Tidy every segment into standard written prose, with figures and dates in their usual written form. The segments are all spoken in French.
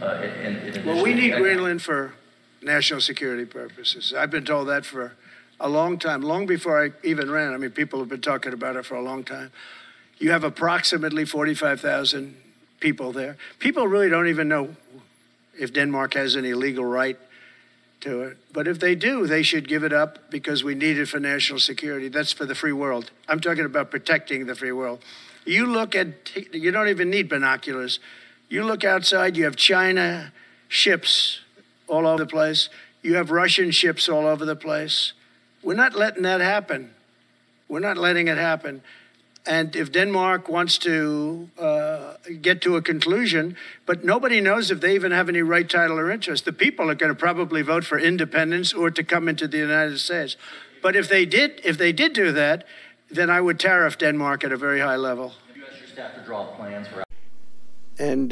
in addition. Well, we need Greenland for national security purposes. I've been told that for a long time, long before I even ran. I mean, people have been talking about it for a long time. You have approximately 45,000 people there. People really don't even know if Denmark has any legal right to it. But if they do, they should give it up because we need it for national security. That's for the free world. I'm talking about protecting the free world. You look at, you don't even need binoculars. You look outside, you have China ships all over the place. You have Russian ships all over the place. We're not letting that happen. We're not letting it happen. And if Denmark wants to get to a conclusion, but nobody knows if they even have any right, title, or interest. The people are going to probably vote for independence or to come into the United States. But if they did do that, then I would tariff Denmark at a very high level. Have you asked your staff to draw plans for? And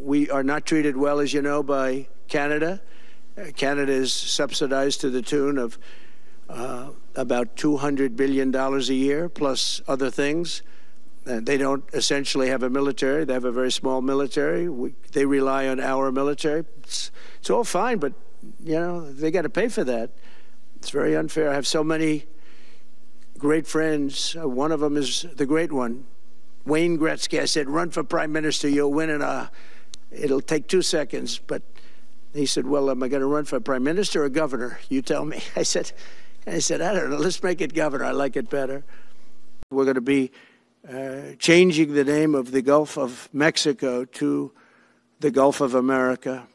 we are not treated well, as you know, by Canada. Canada is subsidized to the tune of about $200 billion a year, plus other things. They don't essentially have a military. They have a very small military. They rely on our military. It's all fine, but, you know, they got to pay for that. It's very unfair. I have so many great friends. One of them is the great one, Wayne Gretzky. I said, run for prime minister. You'll win it'll take 2 seconds. But he said, well, am I going to run for prime minister or governor? You tell me. I said, I don't know. Let's make it governor. I like it better. We're going to be changing the name of the Gulf of Mexico to the Gulf of America,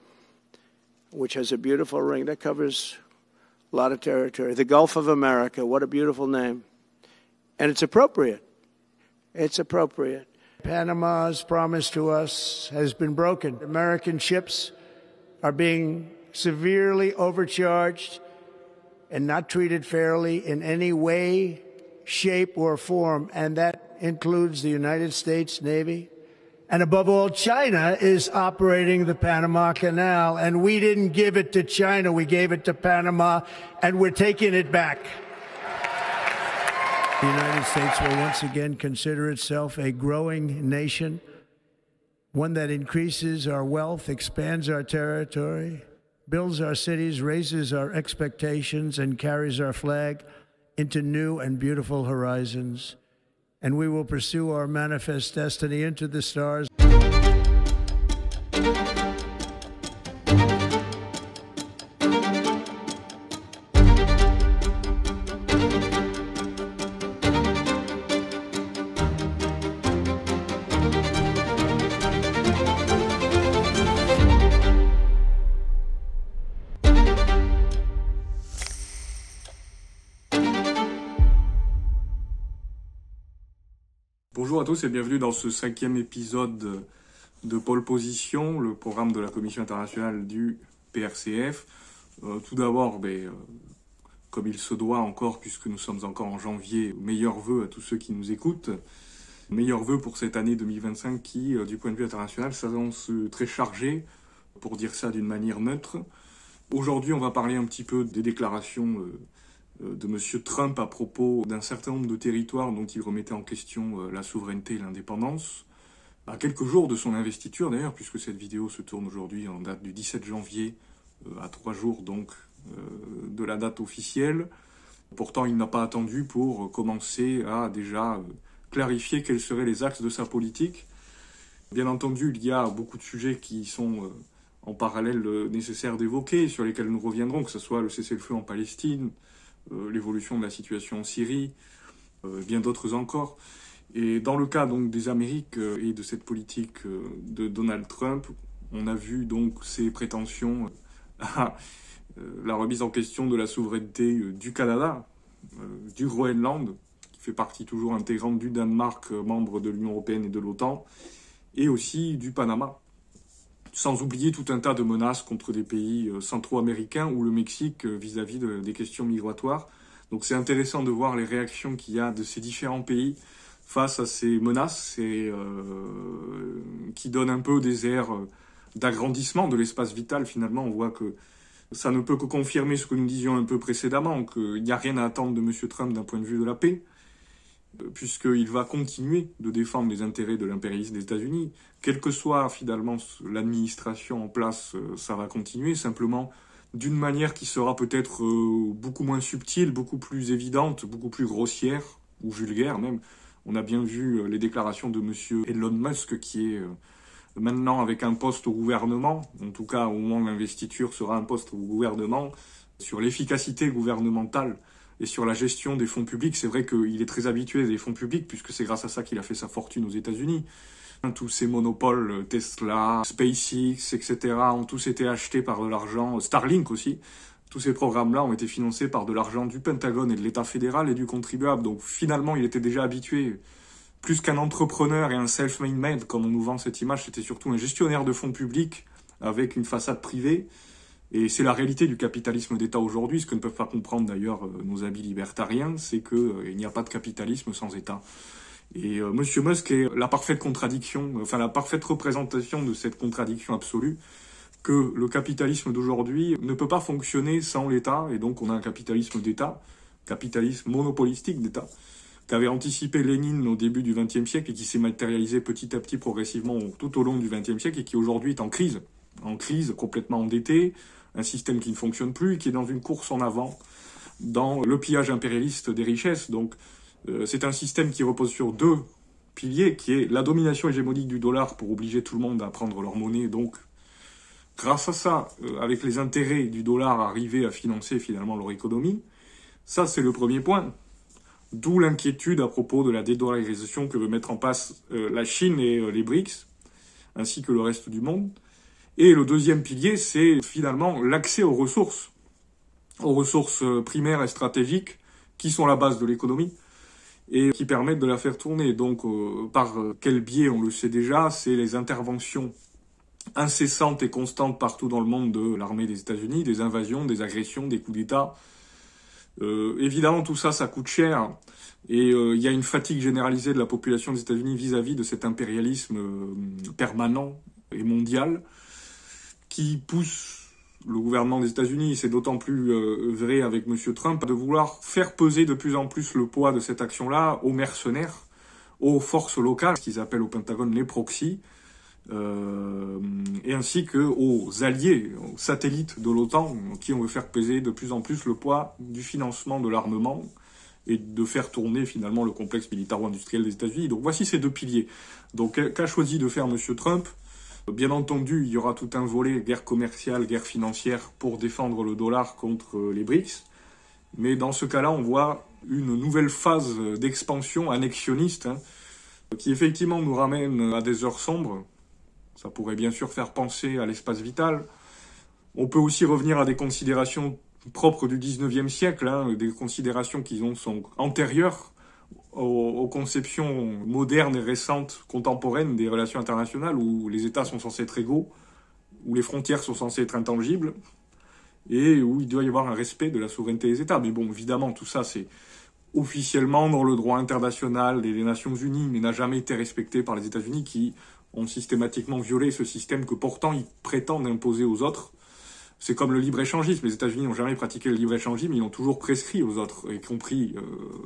which has a beautiful ring that covers a lot of territory. The Gulf of America. What a beautiful name. And it's appropriate. It's appropriate. Panama's promise to us has been broken. American ships are being severely overcharged and not treated fairly in any way, shape, or form, and that includes the United States Navy. And above all, China is operating the Panama Canal, and we didn't give it to China, we gave it to Panama, and we're taking it back. The United States will once again consider itself a growing nation, one that increases our wealth, expands our territory, builds our cities, raises our expectations, and carries our flag into new and beautiful horizons. And we will pursue our manifest destiny into the stars. Bonjour à tous et bienvenue dans ce 5e épisode de Pole Position, le programme de la Commission internationale du PRCF. Tout d'abord, comme il se doit encore, puisque nous sommes encore en janvier, meilleurs vœux à tous ceux qui nous écoutent. Meilleurs vœux pour cette année 2025 qui, du point de vue international, s'annonce très chargée, pour dire ça d'une manière neutre. Aujourd'hui, on va parler un petit peu des déclarations de M. Trump à propos d'un certain nombre de territoires dont il remettait en question la souveraineté et l'indépendance. À quelques jours de son investiture d'ailleurs, puisque cette vidéo se tourne aujourd'hui en date du 17 janvier, à 3 jours donc de la date officielle. Pourtant, il n'a pas attendu pour commencer à déjà clarifier quels seraient les axes de sa politique. Bien entendu, il y a beaucoup de sujets qui sont en parallèle nécessaires d'évoquer, sur lesquels nous reviendrons, que ce soit le cessez-le-feu en Palestine, l'évolution de la situation en Syrie, bien d'autres encore. Et dans le cas donc des Amériques et de cette politique de Donald Trump, on a vu donc ses prétentions à la remise en question de la souveraineté du Canada, du Groenland, qui fait partie toujours intégrante du Danemark, membre de l'Union européenne et de l'OTAN, et aussi du Panama. Sans oublier tout un tas de menaces contre des pays centro-américains ou le Mexique vis-à-vis des questions migratoires. Donc c'est intéressant de voir les réactions qu'il y a de ces différents pays face à ces menaces et qui donnent un peu des airs d'agrandissement de l'espace vital. Finalement, on voit que ça ne peut que confirmer ce que nous disions un peu précédemment, qu'il n'y a rien à attendre de M. Trump d'un point de vue de la paix. puisqu'il va continuer de défendre les intérêts de l'impérialisme des États-Unis. Quelle que soit finalement l'administration en place, ça va continuer, simplement d'une manière qui sera peut-être beaucoup moins subtile, beaucoup plus évidente, beaucoup plus grossière, ou vulgaire même. On a bien vu les déclarations de monsieur Elon Musk, qui est maintenant avec un poste au gouvernement, en tout cas au moment de l'investiture sera un poste au gouvernement, sur l'efficacité gouvernementale et sur la gestion des fonds publics. C'est vrai qu'il est très habitué des fonds publics, puisque c'est grâce à ça qu'il a fait sa fortune aux États-Unis. Tous ces monopoles, Tesla, SpaceX, etc., ont tous été achetés par de l'argent, Starlink aussi. Tous ces programmes-là ont été financés par de l'argent du Pentagone et de l'État fédéral et du contribuable. Donc finalement, il était déjà habitué, plus qu'un entrepreneur et un self-made man, comme on nous vend cette image, c'était surtout un gestionnaire de fonds publics avec une façade privée. Et c'est la réalité du capitalisme d'État aujourd'hui. Ce que ne peuvent pas comprendre d'ailleurs nos amis libertariens, c'est qu'il n'y a pas de capitalisme sans État. Et Monsieur Musk est la parfaite contradiction, enfin la parfaite représentation de cette contradiction absolue, que le capitalisme d'aujourd'hui ne peut pas fonctionner sans l'État, et donc on a un capitalisme d'État, capitalisme monopolistique d'État, qu'avait anticipé Lénine au début du XXe siècle et qui s'est matérialisé petit à petit, progressivement, tout au long du XXe siècle, et qui aujourd'hui est en crise, complètement endetté, un système qui ne fonctionne plus, qui est dans une course en avant, dans le pillage impérialiste des richesses. Donc c'est un système qui repose sur deux piliers, qui est la domination hégémonique du dollar pour obliger tout le monde à prendre leur monnaie, donc grâce à ça, avec les intérêts du dollar, arriver à financer finalement leur économie. Ça, c'est le premier point. D'où l'inquiétude à propos de la dédollarisation que veut mettre en place la Chine et les BRICS, ainsi que le reste du monde. Et le deuxième pilier, c'est finalement l'accès aux ressources primaires et stratégiques, qui sont la base de l'économie, et qui permettent de la faire tourner. Donc, par quel biais, on le sait déjà, c'est les interventions incessantes et constantes partout dans le monde de l'armée des États-Unis, des invasions, des agressions, des coups d'État. Évidemment, tout ça, ça coûte cher. Et il y a une fatigue généralisée de la population des États-Unis vis-à-vis de cet impérialisme permanent et mondial qui pousse le gouvernement des États-Unis, et c'est d'autant plus vrai avec M. Trump, de vouloir faire peser de plus en plus le poids de cette action-là aux mercenaires, aux forces locales, ce qu'ils appellent au Pentagone les proxys, et ainsi qu'aux alliés, aux satellites de l'OTAN, qui on veut faire peser de plus en plus le poids du financement de l'armement et de faire tourner finalement le complexe militaro-industriel des États-Unis. Donc voici ces deux piliers. Donc qu'a choisi de faire M. Trump ? Bien entendu, il y aura tout un volet guerre commerciale, guerre financière pour défendre le dollar contre les BRICS. Mais dans ce cas-là, on voit une nouvelle phase d'expansion annexionniste qui effectivement nous ramène à des heures sombres. Ça pourrait bien sûr faire penser à l'espace vital. On peut aussi revenir à des considérations propres du 19e siècle, des considérations qui sont antérieures aux conceptions modernes et récentes, contemporaines des relations internationales, où les États sont censés être égaux, où les frontières sont censées être intangibles, et où il doit y avoir un respect de la souveraineté des États. Mais bon, évidemment, tout ça, c'est officiellement dans le droit international des Nations Unies, mais n'a jamais été respecté par les États-Unis, qui ont systématiquement violé ce système que pourtant ils prétendent imposer aux autres. C'est comme le libre-échangisme. Les États-Unis n'ont jamais pratiqué le libre-échangisme, ils l'ont toujours prescrit aux autres, y compris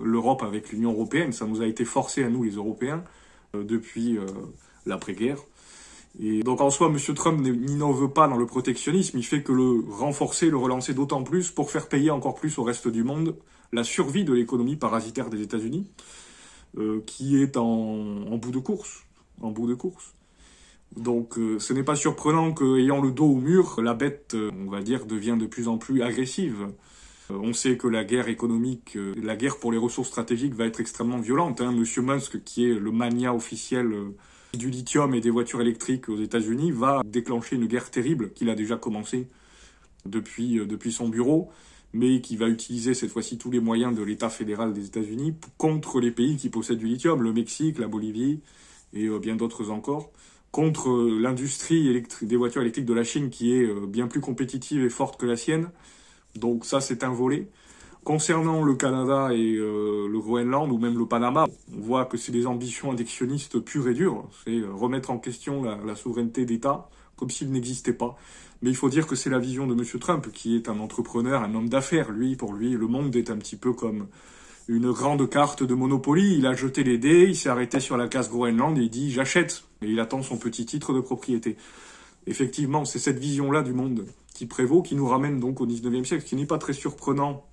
l'Europe avec l'Union européenne. Ça nous a été forcé à nous, les Européens, depuis l'après-guerre. Et donc en soi, M. Trump n'en veut pas dans le protectionnisme, il fait que le renforcer, le relancer d'autant plus pour faire payer encore plus au reste du monde la survie de l'économie parasitaire des États-Unis, qui est en bout de course. Donc ce n'est pas surprenant qu'ayant le dos au mur, la bête, on va dire, devient de plus en plus agressive. On sait que la guerre économique, la guerre pour les ressources stratégiques va être extrêmement violente. Monsieur Musk, qui est le mania officiel du lithium et des voitures électriques aux États-Unis, va déclencher une guerre terrible qu'il a déjà commencé depuis son bureau, mais qui va utiliser cette fois-ci tous les moyens de l'État fédéral des États-Unis contre les pays qui possèdent du lithium, le Mexique, la Bolivie et bien d'autres encore, contre l'industrie des voitures électriques de la Chine qui est bien plus compétitive et forte que la sienne. Donc ça, c'est un volet. Concernant le Canada et le Groenland ou même le Panama, on voit que c'est des ambitions annexionnistes pures et dures. C'est remettre en question la souveraineté d'État comme s'il n'existait pas. Mais il faut dire que c'est la vision de M. Trump, qui est un entrepreneur, un homme d'affaires. Pour lui, le monde est un petit peu comme une grande carte de Monopoly, il a jeté les dés, il s'est arrêté sur la case Groenland et il dit j'achète, et il attend son petit titre de propriété. Effectivement, c'est cette vision-là du monde qui prévaut, qui nous ramène donc au 19e siècle, ce qui n'est pas très surprenant,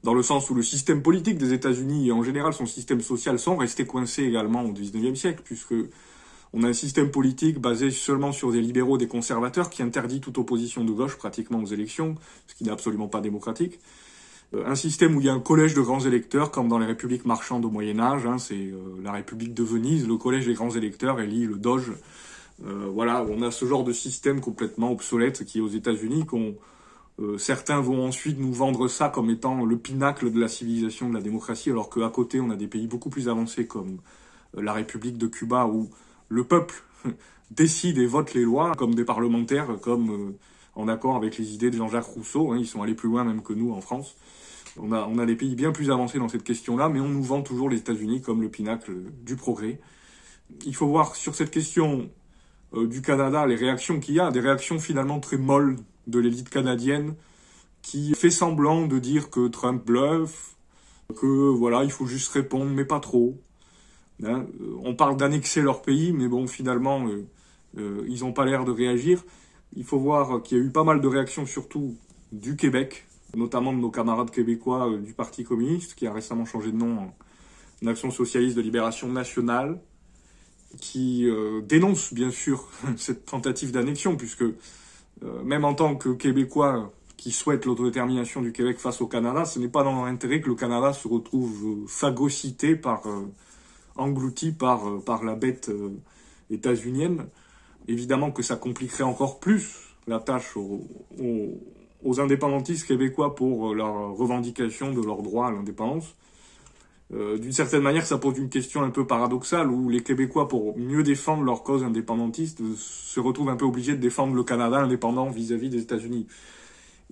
dans le sens où le système politique des États-Unis et en général son système social sont restés coincés également au 19e siècle, puisque on a un système politique basé seulement sur des libéraux, des conservateurs, qui interdit toute opposition de gauche pratiquement aux élections, ce qui n'est absolument pas démocratique. Un système où il y a un collège de grands électeurs, comme dans les républiques marchandes au Moyen-Âge, c'est la République de Venise, le collège des grands électeurs élit le doge. Voilà, on a ce genre de système complètement obsolète qui est aux États-Unis, certains vont ensuite nous vendre ça comme étant le pinacle de la civilisation, de la démocratie, alors qu'à côté, on a des pays beaucoup plus avancés comme la République de Cuba, où le peuple décide et vote les lois, comme des parlementaires, comme en accord avec les idées de Jean-Jacques Rousseau. Ils sont allés plus loin même que nous en France. On a des pays bien plus avancés dans cette question-là, mais on nous vend toujours les États-Unis comme le pinacle du progrès. Il faut voir sur cette question du Canada les réactions qu'il y a, des réactions finalement très molles de l'élite canadienne qui fait semblant de dire que Trump bluffe, que voilà, il faut juste répondre, mais pas trop. On parle d'annexer leur pays, mais bon, finalement, ils n'ont pas l'air de réagir. Il faut voir qu'il y a eu pas mal de réactions, surtout du Québec, notamment de nos camarades québécois du Parti communiste, qui a récemment changé de nom en Action socialiste de libération nationale, qui dénonce bien sûr cette tentative d'annexion, puisque même en tant que Québécois qui souhaitent l'autodétermination du Québec face au Canada, ce n'est pas dans leur intérêt que le Canada se retrouve phagocyté englouti par la bête états-unienne. Évidemment que ça compliquerait encore plus la tâche aux indépendantistes québécois pour leur revendication de leur droit à l'indépendance. D'une certaine manière, ça pose une question un peu paradoxale où les Québécois, pour mieux défendre leur cause indépendantiste, se retrouvent un peu obligés de défendre le Canada indépendant vis-à-vis des États-Unis.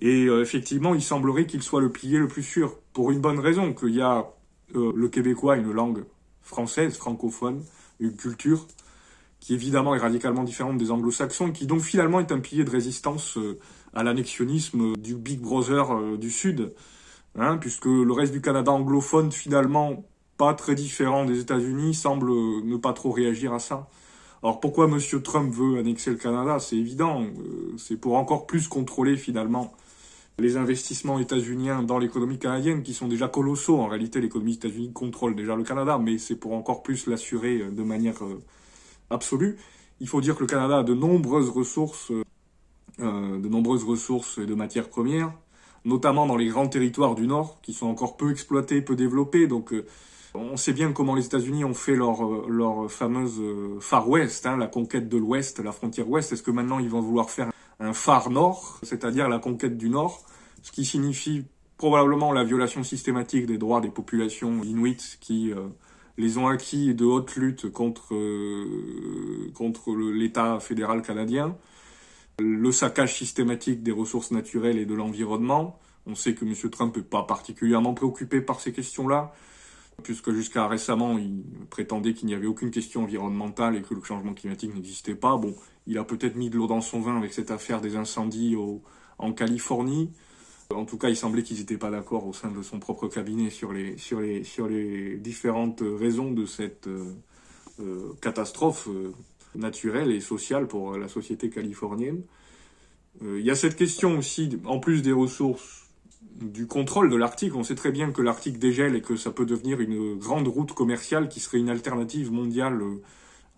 Et effectivement, il semblerait qu'il soit le pilier le plus sûr, pour une bonne raison, qu'il y a le Québécois, une langue française, francophone, une culture qui évidemment est radicalement différente des anglo-saxons, et qui donc finalement est un pilier de résistance à l'annexionnisme du Big Brother du Sud, puisque le reste du Canada anglophone, finalement pas très différent des États-Unis, semble ne pas trop réagir à ça. Alors pourquoi M. Trump veut annexer le Canada? C'est évident, c'est pour encore plus contrôler finalement les investissements états-uniens dans l'économie canadienne, qui sont déjà colossaux. En réalité, l'économie états-unienne contrôle déjà le Canada, mais c'est pour encore plus l'assurer de manière absolue. Il faut dire que le Canada a de nombreuses ressources et de matières premières, notamment dans les grands territoires du Nord, qui sont encore peu exploités, peu développés. Donc on sait bien comment les États-Unis ont fait leur fameuse Far West, la conquête de l'Ouest, la frontière Ouest. Est-ce que maintenant ils vont vouloir faire un Far Nord, c'est-à-dire la conquête du Nord, ce qui signifie probablement la violation systématique des droits des populations inuites qui les ont acquis de haute lutte contre l'État fédéral canadien, le saccage systématique des ressources naturelles et de l'environnement. On sait que M. Trump n'est pas particulièrement préoccupé par ces questions-là, puisque jusqu'à récemment, il prétendait qu'il n'y avait aucune question environnementale et que le changement climatique n'existait pas. Bon, il a peut-être mis de l'eau dans son vin avec cette affaire des incendies en Californie. En tout cas, il semblait qu'ils n'étaient pas d'accord au sein de son propre cabinet sur les différentes raisons de cette catastrophe naturelle et sociale pour la société californienne. Il y a cette question aussi, en plus des ressources, du contrôle de l'Arctique. On sait très bien que l'Arctique dégèle et que ça peut devenir une grande route commerciale qui serait une alternative mondiale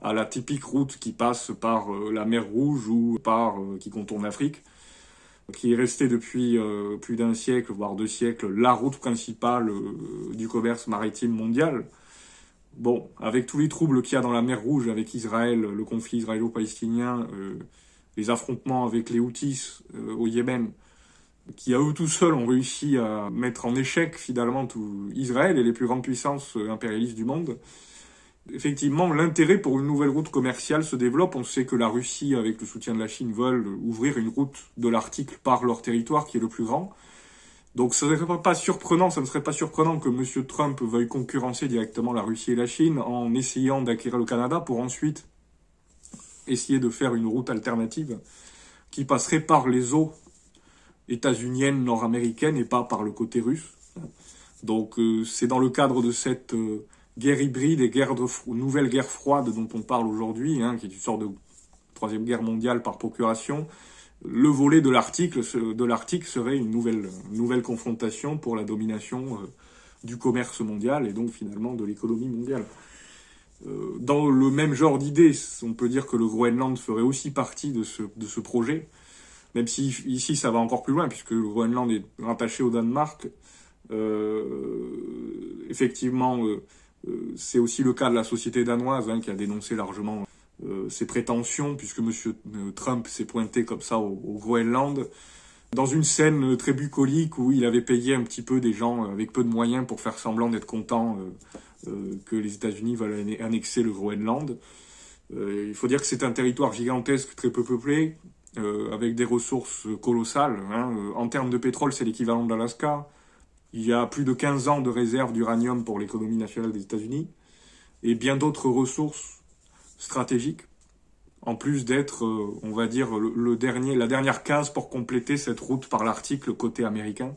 à la typique route qui passe par la mer Rouge ou qui contourne l'Afrique, qui est restée depuis plus d'un siècle, voire 2 siècles, la route principale du commerce maritime mondial. Bon, avec tous les troubles qu'il y a dans la mer Rouge avec Israël, le conflit israélo-palestinien, les affrontements avec les Houthis au Yémen, qui à eux tout seuls ont réussi à mettre en échec finalement tout Israël et les plus grandes puissances impérialistes du monde. Effectivement, l'intérêt pour une nouvelle route commerciale se développe. On sait que la Russie, avec le soutien de la Chine, veulent ouvrir une route de l'Arctique par leur territoire qui est le plus grand. Donc ça ne serait pas surprenant que M. Trump veuille concurrencer directement la Russie et la Chine en essayant d'acquérir le Canada pour ensuite essayer de faire une route alternative qui passerait par les eaux états-uniennes, nord-américaines et pas par le côté russe. Donc c'est dans le cadre de cette guerre hybride et nouvelle guerre froide dont on parle aujourd'hui, hein, qui est une sorte de troisième guerre mondiale par procuration. Le volet de l'Arctique serait une nouvelle confrontation pour la domination du commerce mondial et donc finalement de l'économie mondiale. Dans le même genre d'idée, on peut dire que le Groenland ferait aussi partie de ce projet, même si ici ça va encore plus loin puisque le Groenland est rattaché au Danemark. Effectivement, c'est aussi le cas de la société danoise, hein, qui a dénoncé largement ses prétentions, puisque M. Trump s'est pointé comme ça au Groenland, dans une scène très bucolique où il avait payé un petit peu des gens avec peu de moyens pour faire semblant d'être contents que les États-Unis veulent annexer le Groenland. Il faut dire que c'est un territoire gigantesque, très peu peuplé, avec des ressources colossales. Hein. En termes de pétrole, c'est l'équivalent de l'Alaska. Il y a plus de 15 ans de réserve d'uranium pour l'économie nationale des États-Unis et bien d'autres ressources stratégiques, en plus d'être, on va dire, la dernière case pour compléter cette route par l'Arctique, le côté américain.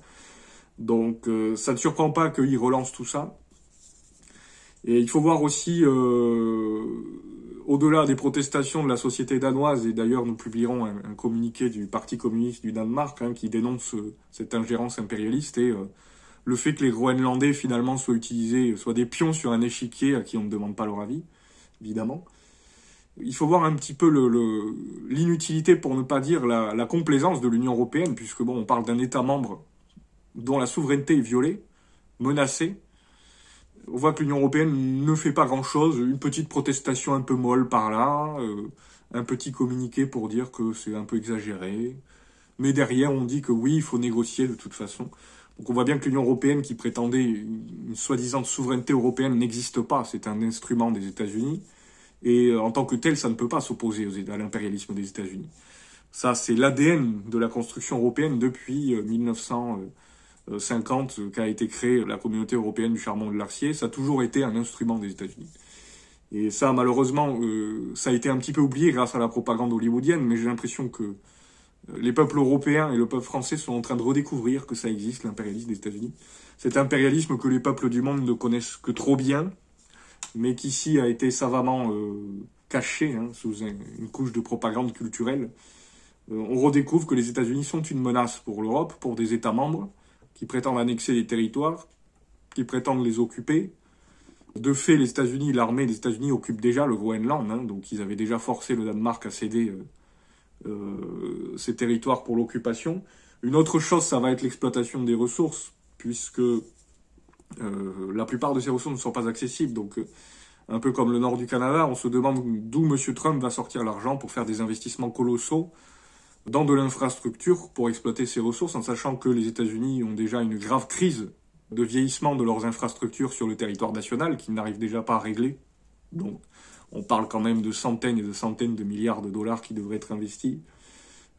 Donc ça ne surprend pas qu'ils relancent tout ça. Et il faut voir aussi, au-delà des protestations de la société danoise, et d'ailleurs nous publierons un communiqué du Parti communiste du Danemark, hein, qui dénonce cette ingérence impérialiste et le fait que les Groenlandais finalement soient des pions sur un échiquier à qui on ne demande pas leur avis, évidemment. Il faut voir un petit peu l'inutilité, pour ne pas dire la complaisance de l'Union européenne, puisque bon, on parle d'un État membre dont la souveraineté est violée, menacée. On voit que l'Union européenne ne fait pas grand-chose, une petite protestation un peu molle par là, un petit communiqué pour dire que c'est un peu exagéré. Mais derrière, on dit que oui, il faut négocier de toute façon. Donc on voit bien que l'Union européenne, qui prétendait une soi-disant souveraineté européenne, n'existe pas. C'est un instrument des États-Unis. Et en tant que tel, ça ne peut pas s'opposer à l'impérialisme des États-Unis. Ça, c'est l'ADN de la construction européenne depuis 1950, qu'a été créée la communauté européenne du charbon et de l'acier. Ça a toujours été un instrument des États-Unis. Et ça, malheureusement, ça a été un petit peu oublié grâce à la propagande hollywoodienne, mais j'ai l'impression que les peuples européens et le peuple français sont en train de redécouvrir que ça existe, l'impérialisme des États-Unis. Cet impérialisme que les peuples du monde ne connaissent que trop bien, mais qui ici a été savamment caché, hein, sous une couche de propagande culturelle. On redécouvre que les États-Unis sont une menace pour l'Europe, pour des États membres qui prétendent annexer les territoires, qui prétendent les occuper. De fait, les États-Unis, l'armée des États-Unis occupe déjà le Groenland, hein, donc ils avaient déjà forcé le Danemark à céder ces territoires pour l'occupation. Une autre chose, ça va être l'exploitation des ressources, puisque la plupart de ces ressources ne sont pas accessibles. Donc, un peu comme le nord du Canada, on se demande d'où M. Trump va sortir l'argent pour faire des investissements colossaux dans de l'infrastructure pour exploiter ces ressources, en sachant que les États-Unis ont déjà une grave crise de vieillissement de leurs infrastructures sur le territoire national, qu'ils n'arrivent déjà pas à régler. Donc, on parle quand même de centaines et de centaines de milliards de dollars qui devraient être investis.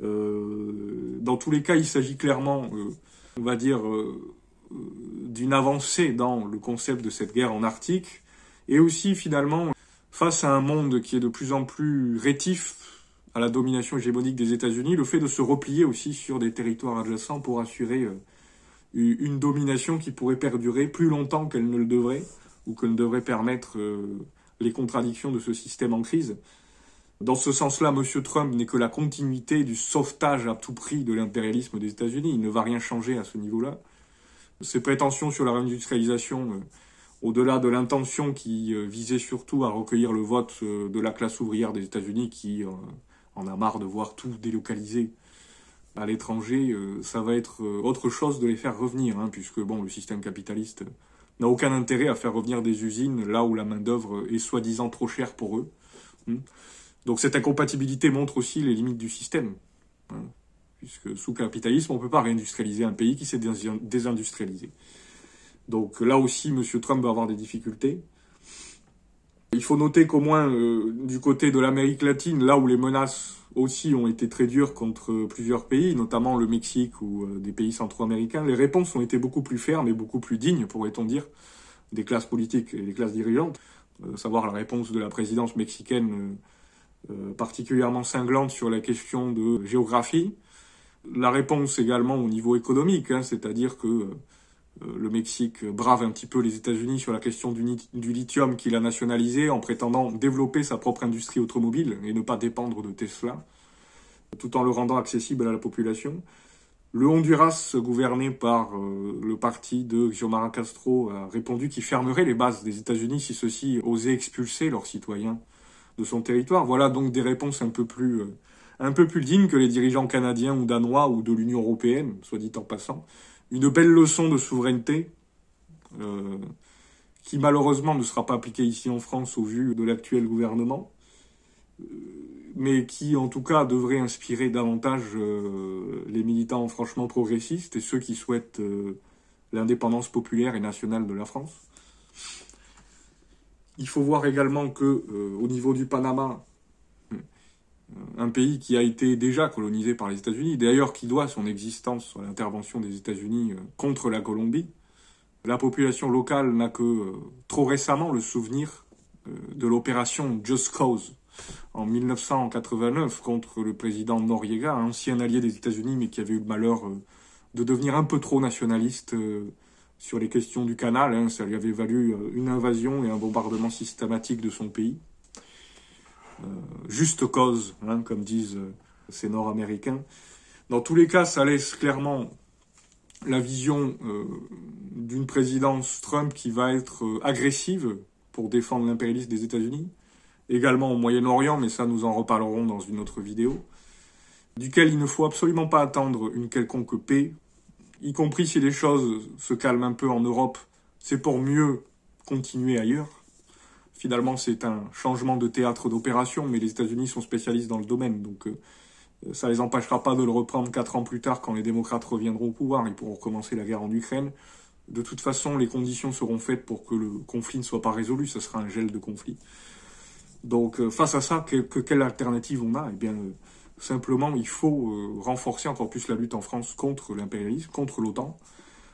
Dans tous les cas, il s'agit clairement, on va dire, d'une avancée dans le concept de cette guerre en Arctique, et aussi finalement, face à un monde qui est de plus en plus rétif à la domination hégémonique des États-Unis, le fait de se replier aussi sur des territoires adjacents pour assurer une domination qui pourrait perdurer plus longtemps qu'elle ne le devrait, ou que ne devrait permettre les contradictions de ce système en crise. Dans ce sens-là, M. Trump n'est que la continuité du sauvetage à tout prix de l'impérialisme des États-Unis. Il ne va rien changer à ce niveau-là. Ses prétentions sur la réindustrialisation, au-delà de l'intention qui visait surtout à recueillir le vote de la classe ouvrière des États-Unis qui en a marre de voir tout délocalisé à l'étranger, ça va être autre chose de les faire revenir, hein, puisque bon, le système capitaliste n'a aucun intérêt à faire revenir des usines là où la main-d'œuvre est soi-disant trop chère pour eux. Donc cette incompatibilité montre aussi les limites du système. Hein, puisque sous capitalisme, on ne peut pas réindustrialiser un pays qui s'est désindustrialisé. Donc là aussi, M. Trump va avoir des difficultés. Il faut noter qu'au moins, du côté de l'Amérique latine, là où les menaces aussi ont été très dures contre plusieurs pays, notamment le Mexique ou des pays centro-américains, les réponses ont été beaucoup plus fermes et beaucoup plus dignes, pourrait-on dire, des classes politiques et des classes dirigeantes. Savoir la réponse de la présidence mexicaine particulièrement cinglante sur la question de géographie. La réponse également au niveau économique, hein, c'est-à-dire que le Mexique brave un petit peu les États-Unis sur la question du lithium qu'il a nationalisé en prétendant développer sa propre industrie automobile et ne pas dépendre de Tesla, tout en le rendant accessible à la population. Le Honduras, gouverné par le parti de Xiomara Castro, a répondu qu'il fermerait les bases des États-Unis si ceux-ci osaient expulser leurs citoyens de son territoire. Voilà donc des réponses un peu plus dignes que les dirigeants canadiens ou danois ou de l'Union européenne, soit dit en passant. Une belle leçon de souveraineté qui malheureusement ne sera pas appliquée ici en France au vu de l'actuel gouvernement, mais qui en tout cas devrait inspirer davantage les militants franchement progressistes et ceux qui souhaitent l'indépendance populaire et nationale de la France. Il faut voir également que au niveau du Panama, un pays qui a été déjà colonisé par les États-Unis, d'ailleurs qui doit son existence à l'intervention des États-Unis contre la Colombie, la population locale n'a que trop récemment le souvenir de l'opération Just Cause en 1989 contre le président Noriega, ancien allié des États-Unis mais qui avait eu le malheur de devenir un peu trop nationaliste sur les questions du canal. Ça lui avait valu une invasion et un bombardement systématique de son pays. Juste cause, comme disent ces Nord-Américains. Dans tous les cas, ça laisse clairement la vision d'une présidence Trump qui va être agressive pour défendre l'impérialisme des États-Unis, également au Moyen-Orient, mais ça nous en reparlerons dans une autre vidéo, duquel il ne faut absolument pas attendre une quelconque paix, y compris si les choses se calment un peu en Europe, c'est pour mieux continuer ailleurs. Finalement, c'est un changement de théâtre d'opération, mais les États-Unis sont spécialistes dans le domaine, donc ça les empêchera pas de le reprendre 4 ans plus tard quand les démocrates reviendront au pouvoir. Ils pourront recommencer la guerre en Ukraine. De toute façon, les conditions seront faites pour que le conflit ne soit pas résolu. Ce sera un gel de conflit. Donc, face à ça, quelle alternative on a ? Eh bien, simplement, il faut renforcer encore plus la lutte en France contre l'impérialisme, contre l'OTAN,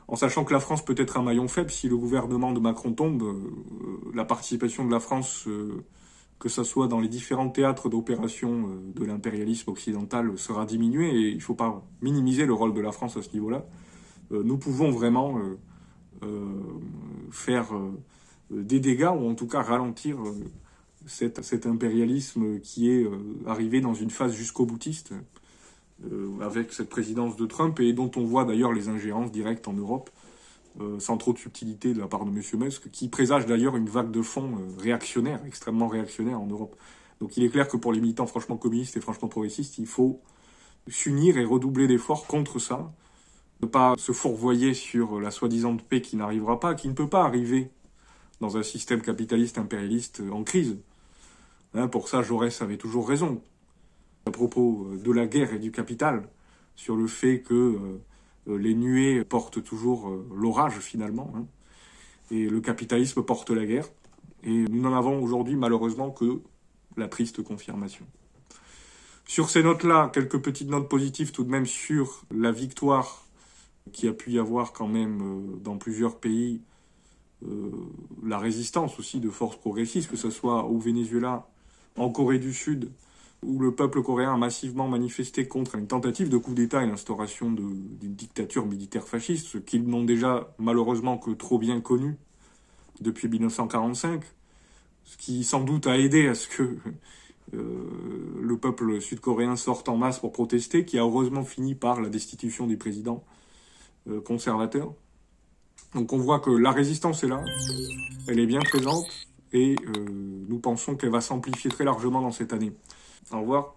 en sachant que la France peut être un maillon faible. Si le gouvernement de Macron tombe, la participation de la France, que ce soit dans les différents théâtres d'opération de l'impérialisme occidental, sera diminuée, et il ne faut pas minimiser le rôle de la France à ce niveau-là. Nous pouvons vraiment faire des dégâts, ou en tout cas ralentir cet impérialisme qui est arrivé dans une phase jusqu'au-boutiste, avec cette présidence de Trump, et dont on voit d'ailleurs les ingérences directes en Europe, sans trop de subtilité de la part de M. Musk, qui présage d'ailleurs une vague de fonds réactionnaire, extrêmement réactionnaire en Europe. Donc il est clair que pour les militants franchement communistes et franchement progressistes, il faut s'unir et redoubler d'efforts contre ça, ne pas se fourvoyer sur la soi-disant paix qui n'arrivera pas, qui ne peut pas arriver dans un système capitaliste impérialiste en crise. Pour ça, Jaurès avait toujours raison à propos de la guerre et du capital, sur le fait que les nuées portent toujours l'orage finalement, et le capitalisme porte la guerre, et nous n'en avons aujourd'hui malheureusement que la triste confirmation. Sur ces notes-là, quelques petites notes positives tout de même sur la victoire qui a pu y avoir quand même dans plusieurs pays, la résistance aussi de forces progressistes, que ce soit au Venezuela, en Corée du Sud, où le peuple coréen a massivement manifesté contre une tentative de coup d'État et l'instauration d'une dictature militaire fasciste, ce qu'ils n'ont déjà malheureusement que trop bien connu depuis 1945, ce qui sans doute a aidé à ce que le peuple sud-coréen sorte en masse pour protester, qui a heureusement fini par la destitution des présidents conservateurs. Donc on voit que la résistance est là, elle est bien présente, et nous pensons qu'elle va s'amplifier très largement dans cette année. Au revoir.